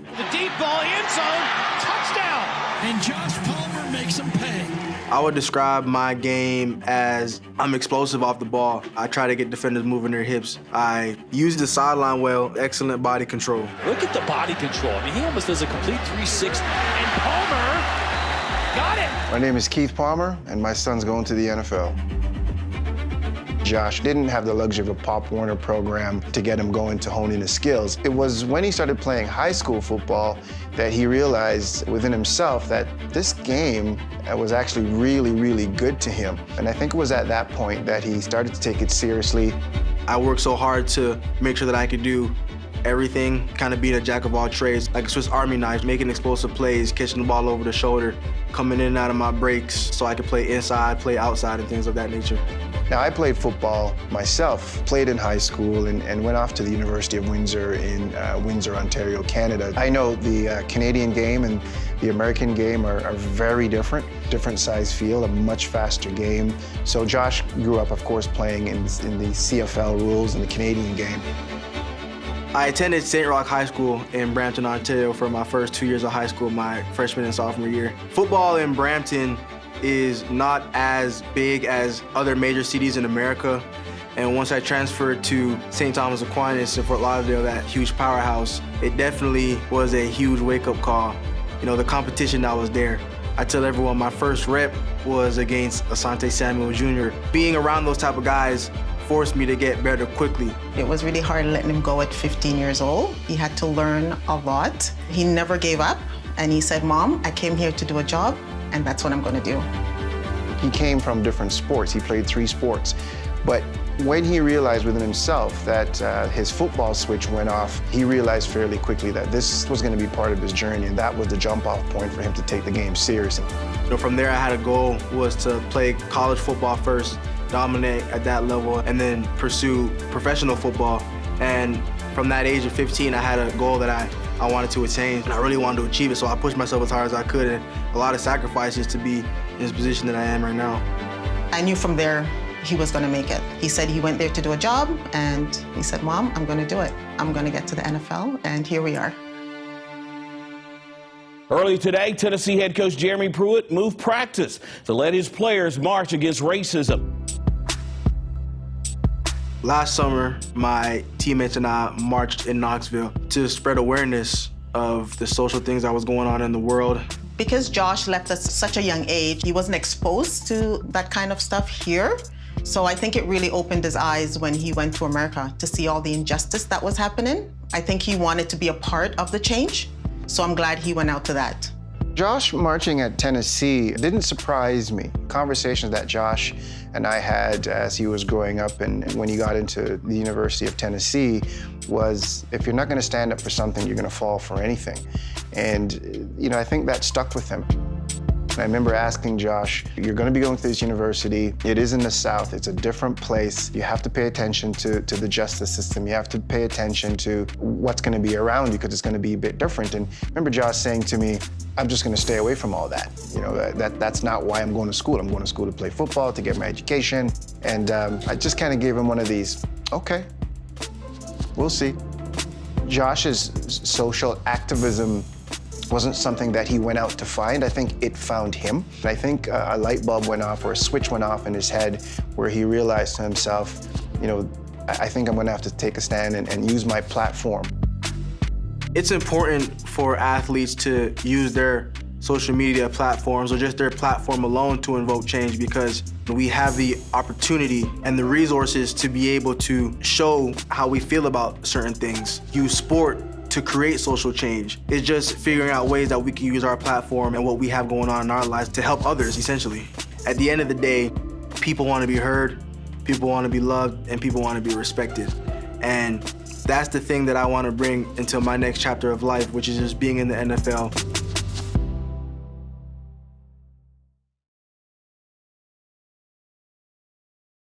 The deep ball, end zone, touchdown. And Josh Palmer makes him pay. I would describe my game as I'm explosive off the ball. I try to get defenders moving their hips. I use the sideline well, excellent body control. Look at the body control. I mean, he almost does a complete 360. And Palmer got it. My name is Keith Palmer, and my son's going to the NFL. Josh didn't have the luxury of a Pop Warner program to get him going to honing his skills. It was when he started playing high school football that he realized within himself that this game was actually really, really good to him. And I think it was at that point that he started to take it seriously. I worked so hard to make sure that I could do everything, kind of being a jack of all trades, like a Swiss Army knife, making explosive plays, catching the ball over the shoulder, coming in and out of my breaks so I could play inside, play outside, and things of that nature. Now, I played football myself, played in high school, and went off to the University of Windsor in Windsor, Ontario, Canada. I know the Canadian game and the American game are very different size field, a much faster game. So Josh grew up, of course, playing in the CFL rules in the Canadian game. I attended St. Roch High School in Brampton, Ontario for my first 2 years of high school, my freshman and sophomore year. Football in Brampton is not as big as other major cities in America. And once I transferred to St. Thomas Aquinas in Fort Lauderdale, that huge powerhouse, it definitely was a huge wake-up call. You know, the competition that was there. I tell everyone my first rep was against Asante Samuel Jr. Being around those type of guys forced me to get better quickly. It was really hard letting him go at 15 years old. He had to learn a lot. He never gave up, and he said, "Mom, I came here to do a job, and that's what I'm going to do." He came from different sports. He played 3 sports. But when he realized within himself that his football switch went off, he realized fairly quickly that this was going to be part of his journey, and that was the jump-off point for him to take the game seriously. So from there, I had a goal was to play college football first, dominate at that level, and then pursue professional football. And from that age of 15, I had a goal that I wanted to attain, and I really wanted to achieve it, so I pushed myself as hard as I could, and a lot of sacrifices to be in this position that I am right now. I knew from there he was going to make it. He said he went there to do a job, and he said, "Mom, I'm going to do it. I'm going to get to the NFL," and here we are. Early today, Tennessee head coach Jeremy Pruitt moved practice to let his players march against racism. Last summer, my teammates and I marched in Knoxville to spread awareness of the social things that was going on in the world. Because Josh left at such a young age, he wasn't exposed to that kind of stuff here. So I think it really opened his eyes when he went to America to see all the injustice that was happening. I think he wanted to be a part of the change. So I'm glad he went out to that. Josh marching at Tennessee didn't surprise me. Conversations that Josh and I had as he was growing up and when he got into the University of Tennessee was, if you're not going to stand up for something, you're going to fall for anything. And, you know, I think that stuck with him. I remember asking Josh, "You're going to be going to this university. It is in the South. It's a different place. You have to pay attention to the justice system. You have to pay attention to what's going to be around you because it's going to be a bit different." And I remember Josh saying to me, "I'm just going to stay away from all that. You know, that's not why I'm going to school. I'm going to school to play football, to get my education." And I just kind of gave him one of these, "Okay, we'll see." Josh's social activism wasn't something that he went out to find. I think it found him. I think a light bulb went off or a switch went off in his head where he realized to himself, you know, I think I'm gonna have to take a stand and use my platform. It's important for athletes to use their social media platforms or just their platform alone to invoke change because we have the opportunity and the resources to be able to show how we feel about certain things. Use sport to create social change. It's just figuring out ways that we can use our platform and what we have going on in our lives to help others, essentially. At the end of the day, people want to be heard, people want to be loved, and people want to be respected. And that's the thing that I want to bring into my next chapter of life, which is just being in the NFL.